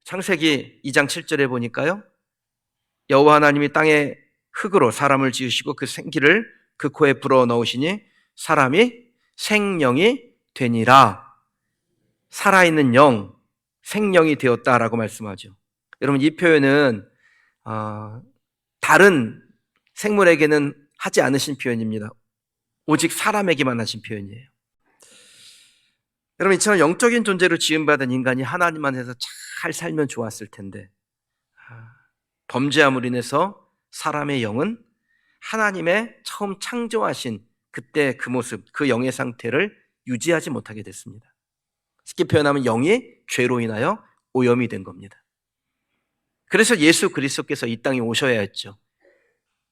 창세기 2장 7절에 보니까요, 여호와 하나님이 땅에 흙으로 사람을 지으시고 그 생기를 그 코에 불어 넣으시니 사람이 생령이 되니라. 살아있는 영, 생령이 되었다라고 말씀하죠. 여러분, 이 표현은 다른 생물에게는 하지 않으신 표현입니다. 오직 사람에게만 하신 표현이에요. 여러분, 이처럼 영적인 존재로 지음받은 인간이 하나님 안에서 잘 살면 좋았을 텐데, 범죄함으로 인해서 사람의 영은 하나님의 처음 창조하신 그때 그 모습, 그 영의 상태를 유지하지 못하게 됐습니다. 쉽게 표현하면 영이 죄로 인하여 오염이 된 겁니다. 그래서 예수 그리스도께서 이 땅에 오셔야 했죠.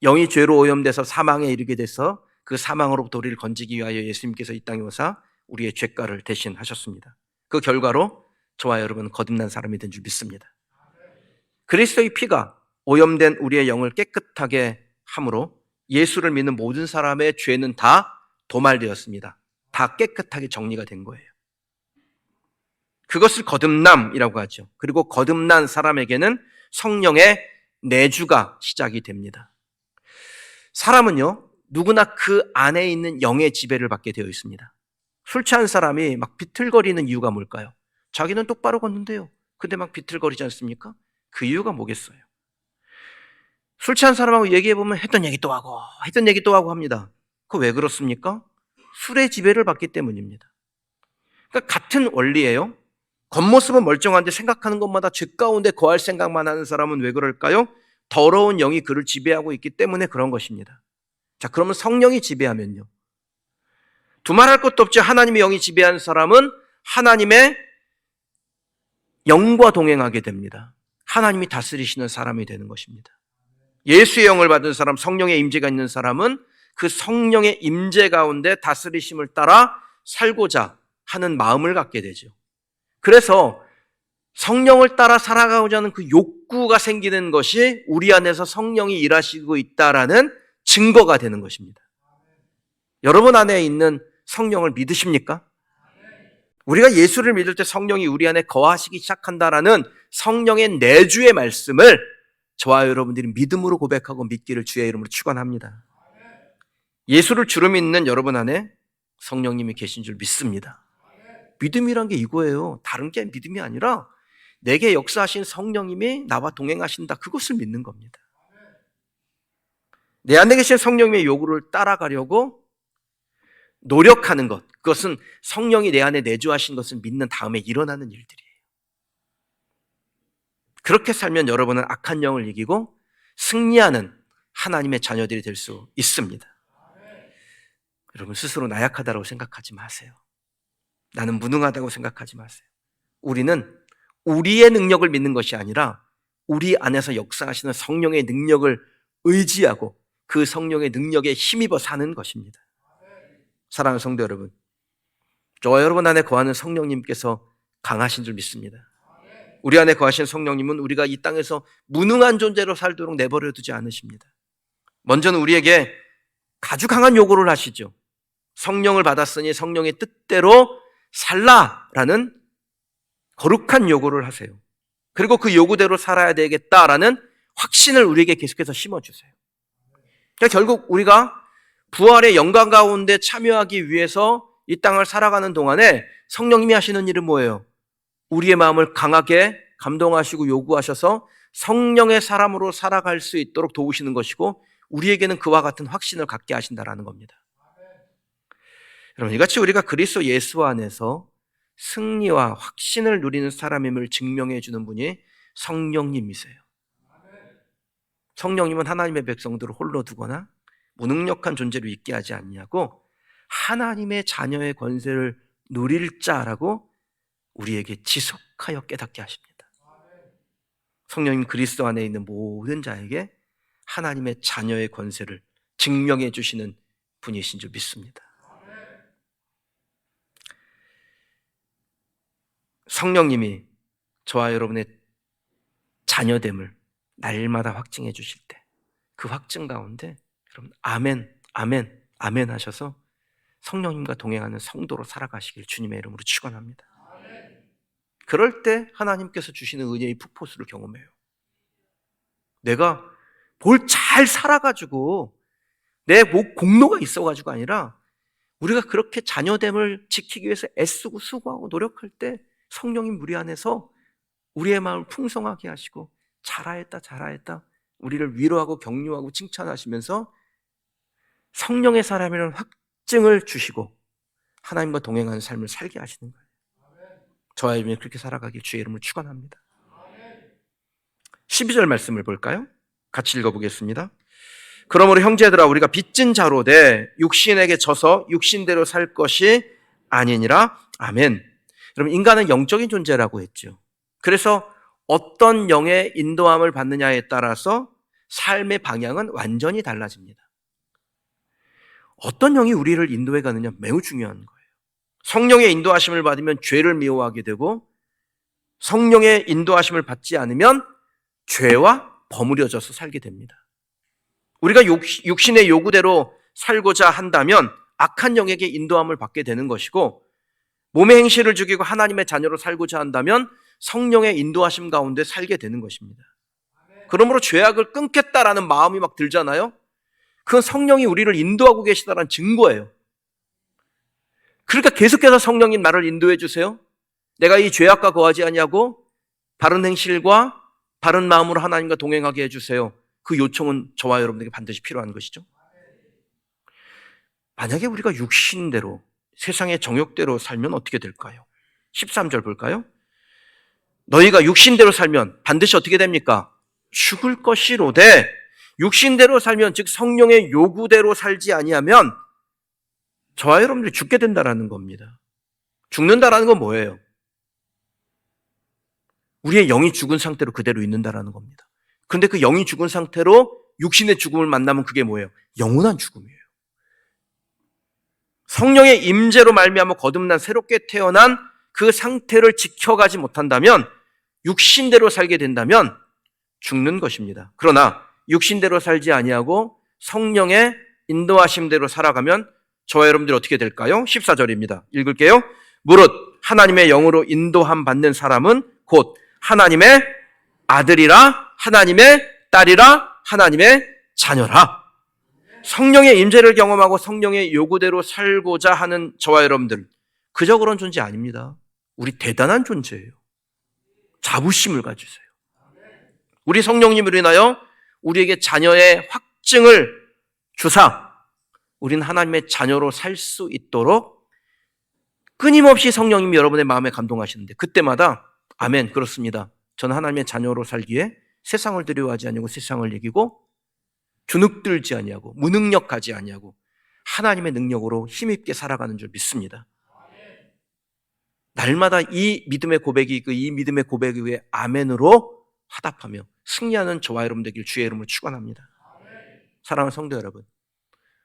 영이 죄로 오염돼서 사망에 이르게 돼서 그 사망으로부터 우리를 건지기 위하여 예수님께서 이 땅에 오사 우리의 죄가를 대신하셨습니다. 그 결과로 저와 여러분은 거듭난 사람이 된 줄 믿습니다. 그리스도의 피가 오염된 우리의 영을 깨끗하게 함으로 예수를 믿는 모든 사람의 죄는 다 도말되었습니다. 다 깨끗하게 정리가 된 거예요. 그것을 거듭남이라고 하죠. 그리고 거듭난 사람에게는 성령의 내주가 시작이 됩니다. 사람은요, 누구나 그 안에 있는 영의 지배를 받게 되어 있습니다. 술 취한 사람이 막 비틀거리는 이유가 뭘까요? 자기는 똑바로 걷는데요, 근데 막 비틀거리지 않습니까? 그 이유가 뭐겠어요? 술 취한 사람하고 얘기해보면 했던 얘기 또 하고 합니다. 그거 왜 그렇습니까? 술의 지배를 받기 때문입니다. 그러니까 같은 원리예요. 겉모습은 멀쩡한데 생각하는 것마다 죄 가운데 거할 생각만 하는 사람은 왜 그럴까요? 더러운 영이 그를 지배하고 있기 때문에 그런 것입니다. 자, 그러면 성령이 지배하면요, 두말할 것도 없지 하나님의 영이 지배하는 사람은 하나님의 영과 동행하게 됩니다. 하나님이 다스리시는 사람이 되는 것입니다. 예수의 영을 받은 사람, 성령의 임재가 있는 사람은 그 성령의 임재 가운데 다스리심을 따라 살고자 하는 마음을 갖게 되죠. 그래서 성령을 따라 살아가고자 하는 그 욕구가 생기는 것이 우리 안에서 성령이 일하시고 있다라는 증거가 되는 것입니다. 여러분 안에 있는 성령을 믿으십니까? 우리가 예수를 믿을 때 성령이 우리 안에 거하시기 시작한다라는 성령의 내주의 말씀을 저와 여러분들이 믿음으로 고백하고 믿기를 주의 이름으로 축원합니다. 예수를 주로 믿는 여러분 안에 성령님이 계신 줄 믿습니다. 믿음이란 게 이거예요. 다른 게 믿음이 아니라 내게 역사하신 성령님이 나와 동행하신다, 그것을 믿는 겁니다. 내 안에 계신 성령님의 요구를 따라가려고 노력하는 것, 그것은 성령이 내 안에 내주하신 것을 믿는 다음에 일어나는 일들이에요. 그렇게 살면 여러분은 악한 영을 이기고 승리하는 하나님의 자녀들이 될 수 있습니다. 여러분, 스스로 나약하다고 생각하지 마세요. 나는 무능하다고 생각하지 마세요. 우리는 우리의 능력을 믿는 것이 아니라 우리 안에서 역사하시는 성령의 능력을 의지하고 그 성령의 능력에 힘입어 사는 것입니다. 사랑하는 성도 여러분, 저와 여러분 안에 거하는 성령님께서 강하신 줄 믿습니다. 우리 안에 거하신 성령님은 우리가 이 땅에서 무능한 존재로 살도록 내버려 두지 않으십니다. 먼저는 우리에게 아주 강한 요구를 하시죠. 성령을 받았으니 성령의 뜻대로 살라라는 거룩한 요구를 하세요. 그리고 그 요구대로 살아야 되겠다라는 확신을 우리에게 계속해서 심어주세요. 그러니까 결국 우리가 부활의 영광 가운데 참여하기 위해서 이 땅을 살아가는 동안에 성령님이 하시는 일은 뭐예요? 우리의 마음을 강하게 감동하시고 요구하셔서 성령의 사람으로 살아갈 수 있도록 도우시는 것이고, 우리에게는 그와 같은 확신을 갖게 하신다라는 겁니다. 여러분, 이같이 우리가 그리스도 예수 안에서 승리와 확신을 누리는 사람임을 증명해 주는 분이 성령님이세요. 성령님은 하나님의 백성들을 홀로 두거나 무능력한 존재로 있게 하지 않냐고 하나님의 자녀의 권세를 누릴 자라고 우리에게 지속하여 깨닫게 하십니다. 성령님 그리스도 안에 있는 모든 자에게 하나님의 자녀의 권세를 증명해 주시는 분이신 줄 믿습니다. 성령님이 저와 여러분의 자녀됨을 날마다 확증해 주실 때 그 확증 가운데 여러분 아멘, 아멘, 아멘 하셔서 성령님과 동행하는 성도로 살아가시길 주님의 이름으로 축원합니다. 그럴 때 하나님께서 주시는 은혜의 폭포수를 경험해요. 내가 뭘 잘 살아가지고 내 공로가 있어가지고 아니라 우리가 그렇게 자녀됨을 지키기 위해서 애쓰고 수고하고 노력할 때 성령님 우리 안에서 우리의 마음을 풍성하게 하시고 잘하였다 잘하였다 우리를 위로하고 격려하고 칭찬하시면서 성령의 사람이라는 확증을 주시고 하나님과 동행하는 삶을 살게 하시는 거예요. 저와 여러분이 그렇게 살아가길 주의 이름으로 축원합니다. 12절 말씀을 볼까요? 같이 읽어보겠습니다. 그러므로 형제들아 우리가 빚진 자로 돼 육신에게 져서 육신대로 살 것이 아니니라. 아멘. 여러분 인간은 영적인 존재라고 했죠. 그래서 어떤 영의 인도함을 받느냐에 따라서 삶의 방향은 완전히 달라집니다. 어떤 영이 우리를 인도해 가느냐 매우 중요한 거예요. 성령의 인도하심을 받으면 죄를 미워하게 되고 성령의 인도하심을 받지 않으면 죄와 버무려져서 살게 됩니다. 우리가 육신의 요구대로 살고자 한다면 악한 영에게 인도함을 받게 되는 것이고 몸의 행실을 죽이고 하나님의 자녀로 살고자 한다면 성령의 인도하심 가운데 살게 되는 것입니다. 그러므로 죄악을 끊겠다라는 마음이 막 들잖아요. 그건 성령이 우리를 인도하고 계시다는 증거예요. 그러니까 계속해서 성령님 나를 인도해 주세요. 내가 이 죄악과 거하지 아니하고 바른 행실과 바른 마음으로 하나님과 동행하게 해주세요. 그 요청은 저와 여러분에게 반드시 필요한 것이죠. 만약에 우리가 육신대로 세상의 정욕대로 살면 어떻게 될까요? 13절 볼까요? 너희가 육신대로 살면 반드시 어떻게 됩니까? 죽을 것이로되 육신대로 살면 즉 성령의 요구대로 살지 아니하면 저와 여러분들이 죽게 된다라는 겁니다. 죽는다라는 건 뭐예요? 우리의 영이 죽은 상태로 그대로 있는다라는 겁니다. 그런데 그 영이 죽은 상태로 육신의 죽음을 만나면 그게 뭐예요? 영원한 죽음이에요. 성령의 임재로 말미암아 거듭난 새롭게 태어난 그 상태를 지켜가지 못한다면 육신대로 살게 된다면 죽는 것입니다. 그러나 육신대로 살지 아니하고 성령의 인도하심대로 살아가면 저와 여러분들이 어떻게 될까요? 14절입니다. 읽을게요. 무릇 하나님의 영으로 인도함 받는 사람은 곧 하나님의 아들이라 하나님의 딸이라 하나님의 자녀라. 성령의 임재를 경험하고 성령의 요구대로 살고자 하는 저와 여러분들 그저 그런 존재 아닙니다. 우리 대단한 존재예요. 자부심을 가지세요. 우리 성령님으로 인하여 우리에게 자녀의 확증을 주사 우리는 하나님의 자녀로 살 수 있도록 끊임없이 성령님이 여러분의 마음에 감동하시는데 그때마다 아멘 그렇습니다. 저는 하나님의 자녀로 살기에 세상을 두려워하지 아니하고 세상을 이기고 주눅들지 아니하고 무능력하지 아니하고 하나님의 능력으로 힘있게 살아가는 줄 믿습니다. 날마다 이 믿음의 고백이 이 믿음의 고백 위에 아멘으로 화답하며 승리하는 저와 여러분 되길 주의 이름으로 축원합니다. 사랑하는 성도 여러분,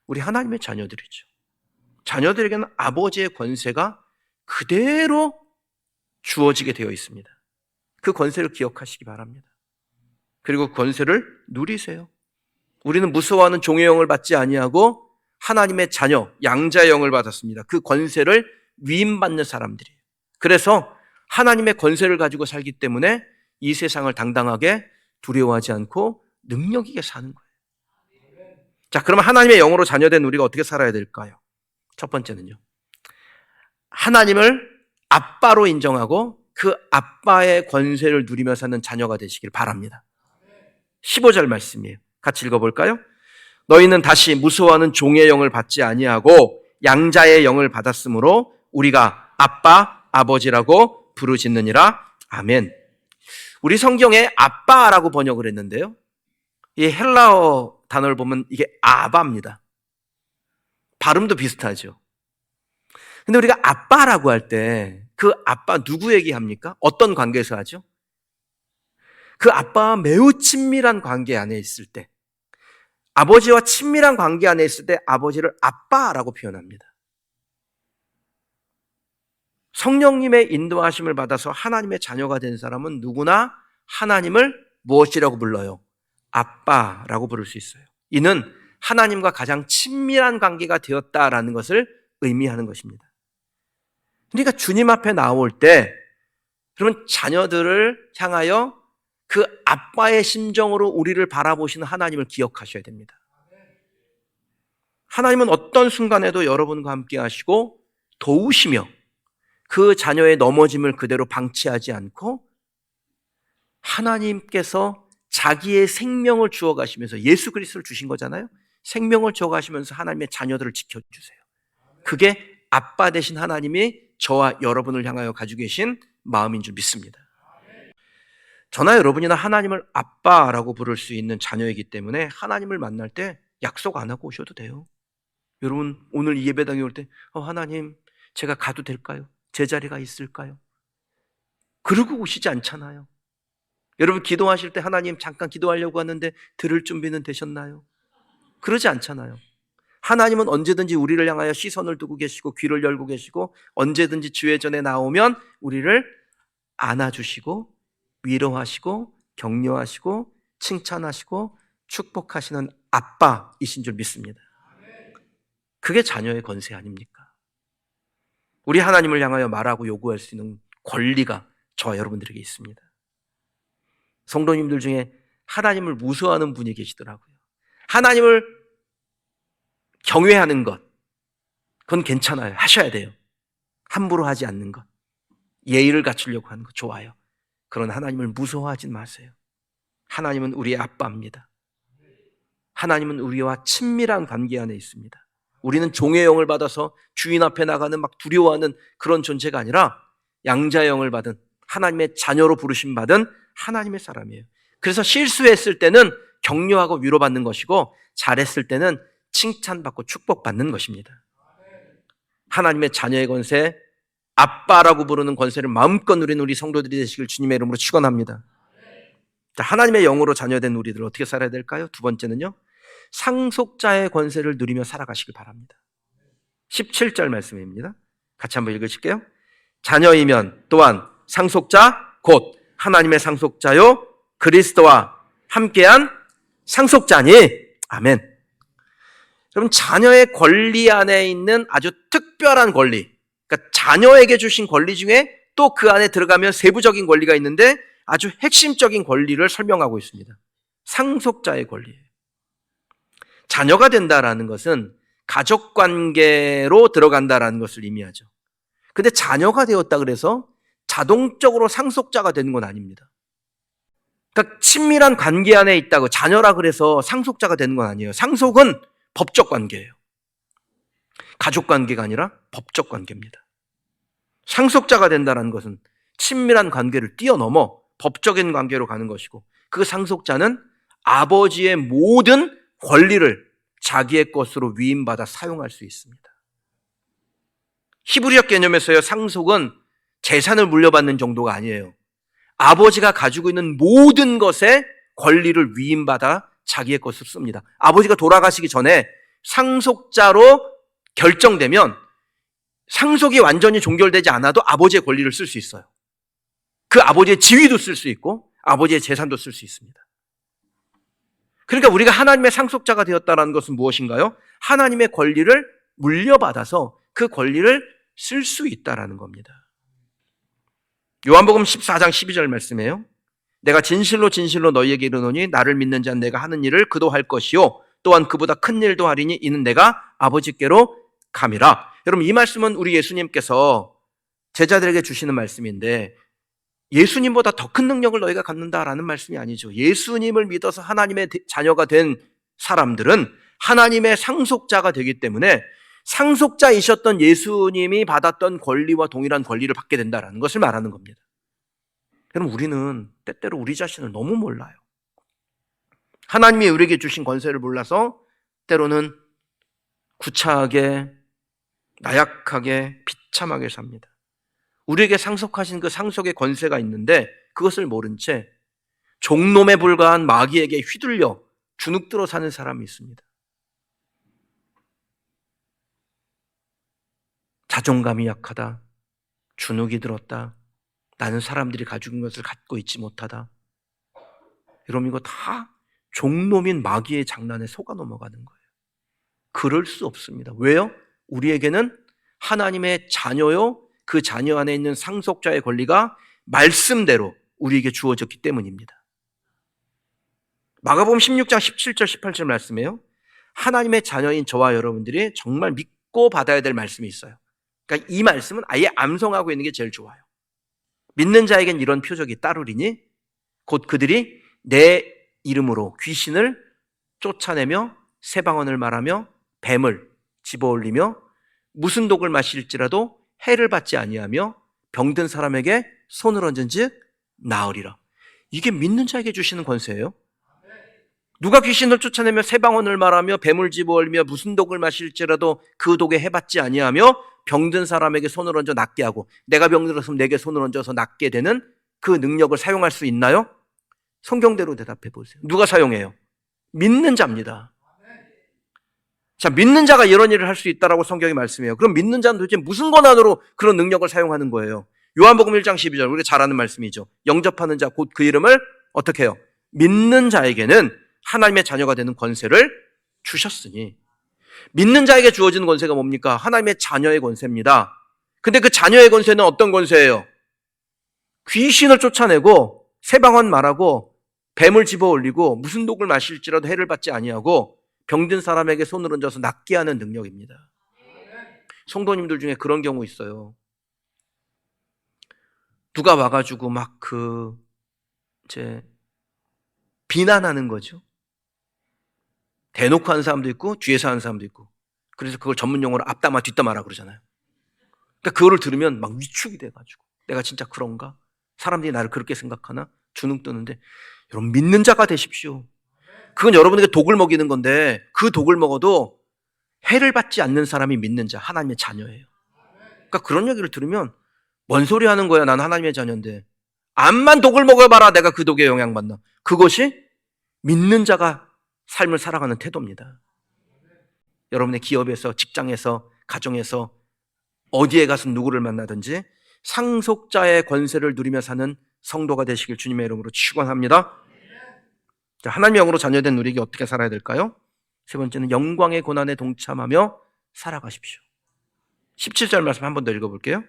우리 하나님의 자녀들이죠. 자녀들에게는 아버지의 권세가 그대로 주어지게 되어 있습니다. 그 권세를 기억하시기 바랍니다. 그리고 그 권세를 누리세요. 우리는 무서워하는 종의 영을 받지 아니하고 하나님의 자녀, 양자의 영을 받았습니다. 그 권세를 위임받는 사람들이에요. 그래서 하나님의 권세를 가지고 살기 때문에 이 세상을 당당하게 두려워하지 않고 능력 있게 사는 거예요. 자, 그러면 하나님의 영으로 자녀된 우리가 어떻게 살아야 될까요? 첫 번째는요. 하나님을 아빠로 인정하고 그 아빠의 권세를 누리며 사는 자녀가 되시길 바랍니다. 15절 말씀이에요. 같이 읽어볼까요? 너희는 다시 무서워하는 종의 영을 받지 아니하고 양자의 영을 받았으므로 우리가 아빠, 아버지라고 부르짖느니라. 아멘. 우리 성경에 아빠라고 번역을 했는데요. 이 헬라어 단어를 보면 이게 아바입니다. 발음도 비슷하죠. 근데 우리가 아빠라고 할 때 그 아빠 누구 얘기합니까? 어떤 관계에서 하죠? 그 아빠와 매우 친밀한 관계 안에 있을 때, 아버지와 친밀한 관계 안에 있을 때 아버지를 아빠라고 표현합니다. 성령님의 인도하심을 받아서 하나님의 자녀가 된 사람은 누구나 하나님을 무엇이라고 불러요? 아빠라고 부를 수 있어요. 이는 하나님과 가장 친밀한 관계가 되었다라는 것을 의미하는 것입니다. 그러니까 주님 앞에 나올 때 그러면 자녀들을 향하여 그 아빠의 심정으로 우리를 바라보시는 하나님을 기억하셔야 됩니다. 하나님은 어떤 순간에도 여러분과 함께 하시고 도우시며 그 자녀의 넘어짐을 그대로 방치하지 않고 하나님께서 자기의 생명을 주어 가시면서 예수 그리스도를 주신 거잖아요. 생명을 주어 가시면서 하나님의 자녀들을 지켜주세요. 그게 아빠 되신 하나님이 저와 여러분을 향하여 가지고 계신 마음인 줄 믿습니다. 저나 여러분이나 하나님을 아빠라고 부를 수 있는 자녀이기 때문에 하나님을 만날 때 약속 안 하고 오셔도 돼요. 여러분 오늘 이 예배당에 올 때 하나님 제가 가도 될까요? 제 자리가 있을까요? 그러고 오시지 않잖아요. 여러분 기도하실 때 하나님 잠깐 기도하려고 하는데 들을 준비는 되셨나요? 그러지 않잖아요. 하나님은 언제든지 우리를 향하여 시선을 두고 계시고 귀를 열고 계시고 언제든지 주의 전에 나오면 우리를 안아주시고 위로하시고 격려하시고 칭찬하시고 축복하시는 아빠이신 줄 믿습니다. 그게 자녀의 권세 아닙니까? 우리 하나님을 향하여 말하고 요구할 수 있는 권리가 저와 여러분들에게 있습니다. 성도님들 중에 하나님을 무서워하는 분이 계시더라고요. 하나님을 경외하는 것, 그건 괜찮아요. 하셔야 돼요. 함부로 하지 않는 것, 예의를 갖추려고 하는 것 좋아요. 그러나 하나님을 무서워하지 마세요. 하나님은 우리의 아빠입니다. 하나님은 우리와 친밀한 관계 안에 있습니다. 우리는 종의 영을 받아서 주인 앞에 나가는 막 두려워하는 그런 존재가 아니라 양자의 영을 받은 하나님의 자녀로 부르심 받은 하나님의 사람이에요. 그래서 실수했을 때는 격려하고 위로받는 것이고 잘했을 때는 칭찬받고 축복받는 것입니다. 하나님의 자녀의 권세, 아빠라고 부르는 권세를 마음껏 누리는 우리 성도들이 되시길 주님의 이름으로 축원합니다. 하나님의 영으로 자녀된 우리들 어떻게 살아야 될까요? 두 번째는요, 상속자의 권세를 누리며 살아가시길 바랍니다. 17절 말씀입니다. 같이 한번 읽으실게요. 자녀이면 또한 상속자 곧 하나님의 상속자요 그리스도와 함께한 상속자니. 아멘. 여러분 자녀의 권리 안에 있는 아주 특별한 권리, 그러니까 자녀에게 주신 권리 중에 또 그 안에 들어가면 세부적인 권리가 있는데 아주 핵심적인 권리를 설명하고 있습니다. 상속자의 권리예요. 자녀가 된다라는 것은 가족관계로 들어간다라는 것을 의미하죠. 근데 자녀가 되었다 그래서 자동적으로 상속자가 되는 건 아닙니다. 그러니까 친밀한 관계 안에 있다고 자녀라 그래서 상속자가 되는 건 아니에요. 상속은 법적 관계예요. 가족 관계가 아니라 법적 관계입니다. 상속자가 된다는 것은 친밀한 관계를 뛰어넘어 법적인 관계로 가는 것이고 그 상속자는 아버지의 모든 권리를 자기의 것으로 위임받아 사용할 수 있습니다. 히브리적 개념에서요, 상속은 재산을 물려받는 정도가 아니에요. 아버지가 가지고 있는 모든 것에 권리를 위임받아 자기의 것으로 씁니다. 아버지가 돌아가시기 전에 상속자로 결정되면 상속이 완전히 종결되지 않아도 아버지의 권리를 쓸 수 있어요. 그 아버지의 지위도 쓸 수 있고 아버지의 재산도 쓸 수 있습니다. 그러니까 우리가 하나님의 상속자가 되었다는 것은 무엇인가요? 하나님의 권리를 물려받아서 그 권리를 쓸 수 있다는 겁니다. 요한복음 14장 12절 말씀이에요. 내가 진실로 진실로 너희에게 이르노니 나를 믿는 자는 내가 하는 일을 그도 할 것이요 또한 그보다 큰 일도 하리니 이는 내가 아버지께로 감이라. 여러분 이 말씀은 우리 예수님께서 제자들에게 주시는 말씀인데 예수님보다 더 큰 능력을 너희가 갖는다라는 말씀이 아니죠. 예수님을 믿어서 하나님의 자녀가 된 사람들은 하나님의 상속자가 되기 때문에 상속자이셨던 예수님이 받았던 권리와 동일한 권리를 받게 된다는 것을 말하는 겁니다. 여러분 우리는 때때로 우리 자신을 너무 몰라요. 하나님이 우리에게 주신 권세를 몰라서 때로는 구차하게 나약하게 비참하게 삽니다. 우리에게 상속하신 그 상속의 권세가 있는데 그것을 모른 채 종놈에 불과한 마귀에게 휘둘려 주눅들어 사는 사람이 있습니다. 자존감이 약하다, 주눅이 들었다, 나는 사람들이 가지고 있는 것을 갖고 있지 못하다. 여러분 이거 다 종놈인 마귀의 장난에 속아 넘어가는 거예요. 그럴 수 없습니다. 왜요? 우리에게는 하나님의 자녀요, 그 자녀 안에 있는 상속자의 권리가 말씀대로 우리에게 주어졌기 때문입니다. 마가복음 16장 17절 18절 말씀이에요. 하나님의 자녀인 저와 여러분들이 정말 믿고 받아야 될 말씀이 있어요. 그러니까 이 말씀은 아예 암송하고 있는 게 제일 좋아요. 믿는 자에겐 이런 표적이 따르리니 곧 그들이 내 이름으로 귀신을 쫓아내며 새 방언을 말하며 뱀을 집어올리며 무슨 독을 마실지라도 해를 받지 아니하며 병든 사람에게 손을 얹은즉 나으리라. 이게 믿는 자에게 주시는 권세예요. 누가 귀신을 쫓아내며 새 방언을 말하며 뱀을 집어올리며 무슨 독을 마실지라도 그 독에 해받지 아니하며 병든 사람에게 손을 얹어 낫게 하고 내가 병들었으면 내게 손을 얹어서 낫게 되는 그 능력을 사용할 수 있나요? 성경대로 대답해 보세요. 누가 사용해요? 믿는 자입니다. 자, 믿는 자가 이런 일을 할 수 있다라고 성경이 말씀해요. 그럼 믿는 자는 도대체 무슨 권한으로 그런 능력을 사용하는 거예요? 요한복음 1장 12절 우리가 잘 아는 말씀이죠. 영접하는 자 곧 그 이름을 어떻게 해요? 믿는 자에게는 하나님의 자녀가 되는 권세를 주셨으니 믿는 자에게 주어지는 권세가 뭡니까? 하나님의 자녀의 권세입니다. 근데 그 자녀의 권세는 어떤 권세예요? 귀신을 쫓아내고 새 방언 말하고 뱀을 집어올리고 무슨 독을 마실지라도 해를 받지 아니하고 병든 사람에게 손을 얹어서 낫게 하는 능력입니다. 성도님들 중에 그런 경우 있어요. 누가 와가지고 막 비난하는 거죠. 대놓고 하는 사람도 있고 뒤에서 하는 사람도 있고. 그래서 그걸 전문 용어로 앞담화 뒷담화라 그러잖아요. 그러니까 그거를 들으면 막 위축이 돼가지고 내가 진짜 그런가? 사람들이 나를 그렇게 생각하나? 주눅 드는데 여러분 믿는 자가 되십시오. 그건 여러분에게 독을 먹이는 건데 그 독을 먹어도 해를 받지 않는 사람이 믿는 자, 하나님의 자녀예요. 그러니까 그런 얘기를 들으면 뭔 소리 하는 거야? 난 하나님의 자녀인데 암만 독을 먹어봐라 내가 그 독에 영향받나? 그것이 믿는 자가 삶을 살아가는 태도입니다. 여러분의 기업에서, 직장에서, 가정에서 어디에 가서 누구를 만나든지 상속자의 권세를 누리며 사는 성도가 되시길 주님의 이름으로 축원합니다. 하나님의 영으로 자녀된 우리에게 어떻게 살아야 될까요? 세 번째는 영광의 고난에 동참하며 살아가십시오. 17절 말씀 한 번 더 읽어볼게요.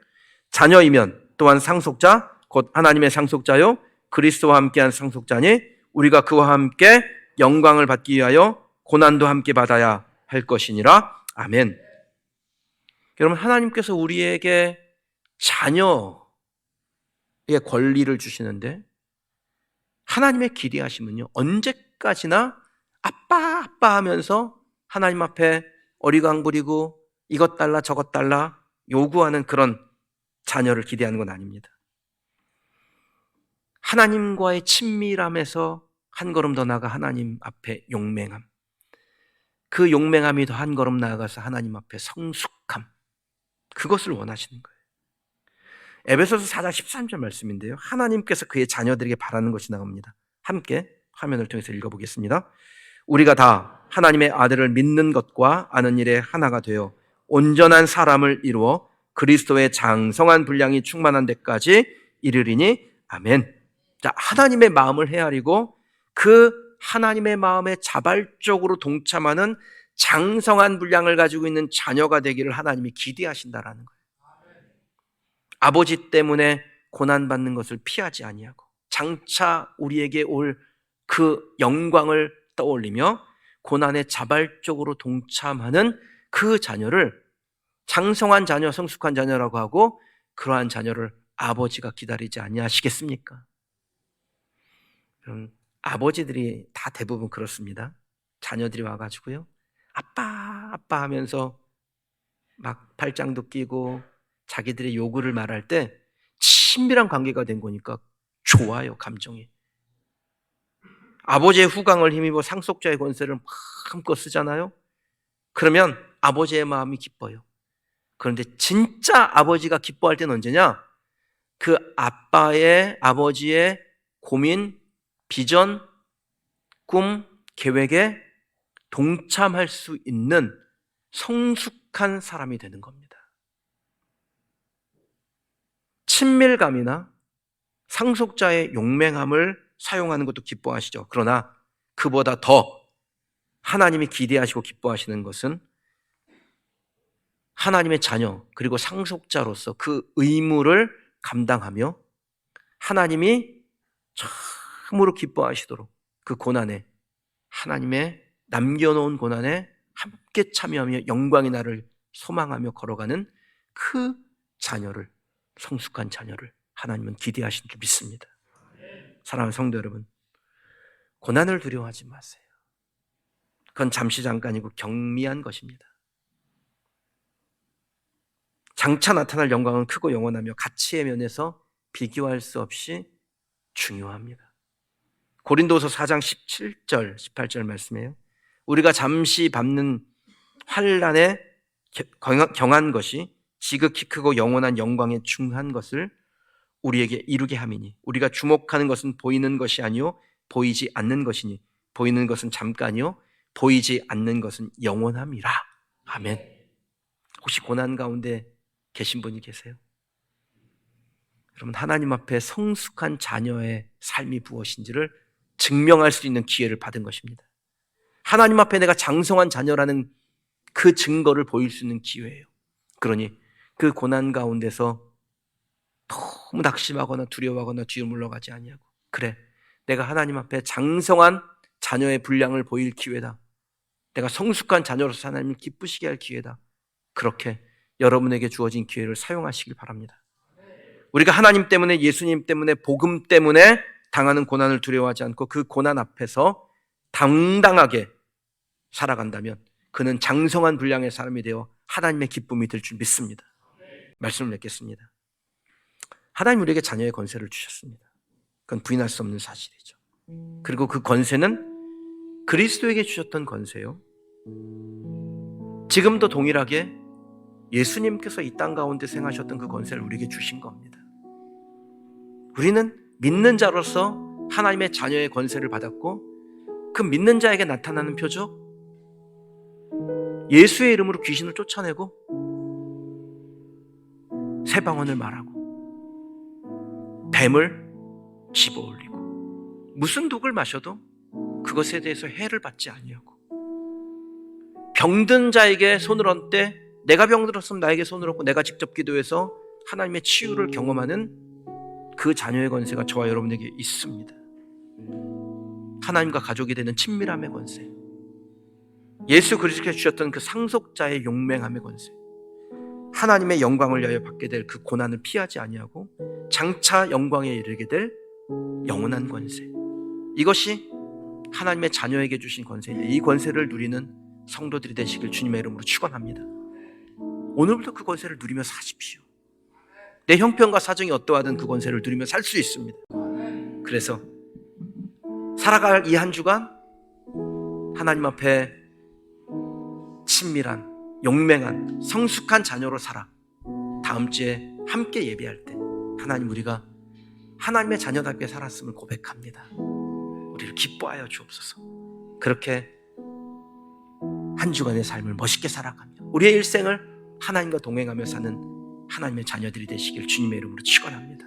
자녀이면 또한 상속자 곧 하나님의 상속자요 그리스도와 함께한 상속자니 우리가 그와 함께 영광을 받기 위하여 고난도 함께 받아야 할 것이니라. 아멘. 여러분 하나님께서 우리에게 자녀의 권리를 주시는데 하나님의 기대하심은요 언제까지나 아빠 하면서 하나님 앞에 어리광 부리고 이것 달라 저것 달라 요구하는 그런 자녀를 기대하는 건 아닙니다. 하나님과의 친밀함에서 한 걸음 더 나아가 하나님 앞에 용맹함, 그 용맹함이 더 한 걸음 나아가서 하나님 앞에 성숙함, 그것을 원하시는 거예요. 에베소서 4장 13절 말씀인데요 하나님께서 그의 자녀들에게 바라는 것이 나옵니다. 함께 화면을 통해서 읽어보겠습니다. 우리가 다 하나님의 아들을 믿는 것과 아는 일에 하나가 되어 온전한 사람을 이루어 그리스도의 장성한 분량이 충만한 데까지 이르리니 아멘. 자, 하나님의 마음을 헤아리고 그 하나님의 마음에 자발적으로 동참하는 장성한 분량을 가지고 있는 자녀가 되기를 하나님이 기대하신다라는 거예요. 아버지 때문에 고난받는 것을 피하지 아니하고 장차 우리에게 올 그 영광을 떠올리며 고난에 자발적으로 동참하는 그 자녀를 장성한 자녀, 성숙한 자녀라고 하고 그러한 자녀를 아버지가 기다리지 아니하시겠습니까? 아버지들이 다 대부분 그렇습니다. 자녀들이 와가지고요 아빠 하면서 막 팔짱도 끼고 자기들의 요구를 말할 때 친밀한 관계가 된 거니까 좋아요. 감정이. 아버지의 후광을 힘입어 상속자의 권세를 마음껏 쓰잖아요. 그러면 아버지의 마음이 기뻐요. 그런데 진짜 아버지가 기뻐할 때는 언제냐? 그 아버지의 고민, 비전, 꿈, 계획에 동참할 수 있는 성숙한 사람이 되는 겁니다. 친밀감이나 상속자의 용맹함을 사용하는 것도 기뻐하시죠. 그러나 그보다 더 하나님이 기대하시고 기뻐하시는 것은 하나님의 자녀 그리고 상속자로서 그 의무를 감당하며 하나님이 참으로 기뻐하시도록 그 고난에, 하나님의 남겨놓은 고난에 함께 참여하며 영광의 날을 소망하며 걸어가는 그 자녀를, 성숙한 자녀를 하나님은 기대하신 줄 믿습니다. 사랑하는 성도 여러분, 고난을 두려워하지 마세요. 그건 잠시 잠깐이고 경미한 것입니다. 장차 나타날 영광은 크고 영원하며 가치의 면에서 비교할 수 없이 중요합니다. 고린도서 4장 17절 18절 말씀이에요. 우리가 잠시 밟는 환난에 경한 것이 지극히 크고 영원한 영광에 중한 것을 우리에게 이루게 함이니 우리가 주목하는 것은 보이는 것이 아니요 보이지 않는 것이니 보이는 것은 잠깐이요 보이지 않는 것은 영원함이라. 아멘. 혹시 고난 가운데 계신 분이 계세요? 여러분, 하나님 앞에 성숙한 자녀의 삶이 무엇인지를 증명할 수 있는 기회를 받은 것입니다. 하나님 앞에 내가 장성한 자녀라는 그 증거를 보일 수 있는 기회예요. 그러니 그 고난 가운데서 너무 낙심하거나 두려워하거나 뒤로 물러가지 아니하고, 그래, 내가 하나님 앞에 장성한 자녀의 분량을 보일 기회다. 내가 성숙한 자녀로서 하나님을 기쁘시게 할 기회다. 그렇게 여러분에게 주어진 기회를 사용하시길 바랍니다. 우리가 하나님 때문에, 예수님 때문에, 복음 때문에 당하는 고난을 두려워하지 않고 그 고난 앞에서 당당하게 살아간다면 그는 장성한 분량의 사람이 되어 하나님의 기쁨이 될 줄 믿습니다. 말씀을 맺겠습니다. 하나님 우리에게 자녀의 권세를 주셨습니다. 그건 부인할 수 없는 사실이죠. 그리고 그 권세는 그리스도에게 주셨던 권세요. 지금도 동일하게 예수님께서 이 땅 가운데 생하셨던 그 권세를 우리에게 주신 겁니다. 우리는 믿는 자로서 하나님의 자녀의 권세를 받았고, 그 믿는 자에게 나타나는 표적, 예수의 이름으로 귀신을 쫓아내고 새 방언을 말하고 뱀을 집어올리고 무슨 독을 마셔도 그것에 대해서 해를 받지 아니하고, 병든 자에게 손을 얹되 내가 병들었으면 나에게 손을 얹고 내가 직접 기도해서 하나님의 치유를 경험하는 그 자녀의 권세가 저와 여러분에게 있습니다. 하나님과 가족이 되는 친밀함의 권세, 예수 그리스도께서 주셨던 그 상속자의 용맹함의 권세, 하나님의 영광을 위하여 받게 될 그 고난을 피하지 아니하고 장차 영광에 이르게 될 영원한 권세, 이것이 하나님의 자녀에게 주신 권세인데, 이 권세를 누리는 성도들이 되시길 주님의 이름으로 축원합니다. 오늘부터 그 권세를 누리며 사십시오. 내 형편과 사정이 어떠하든 그 권세를 누리며 살 수 있습니다. 그래서 살아갈 이 한 주간 하나님 앞에 친밀한, 용맹한, 성숙한 자녀로 살아 다음 주에 함께 예배할 때 하나님, 우리가 하나님의 자녀답게 살았음을 고백합니다. 우리를 기뻐하여 주옵소서. 그렇게 한 주간의 삶을 멋있게 살아가며 우리의 일생을 하나님과 동행하며 사는 하나님의 자녀들이 되시길 주님의 이름으로 축원합니다.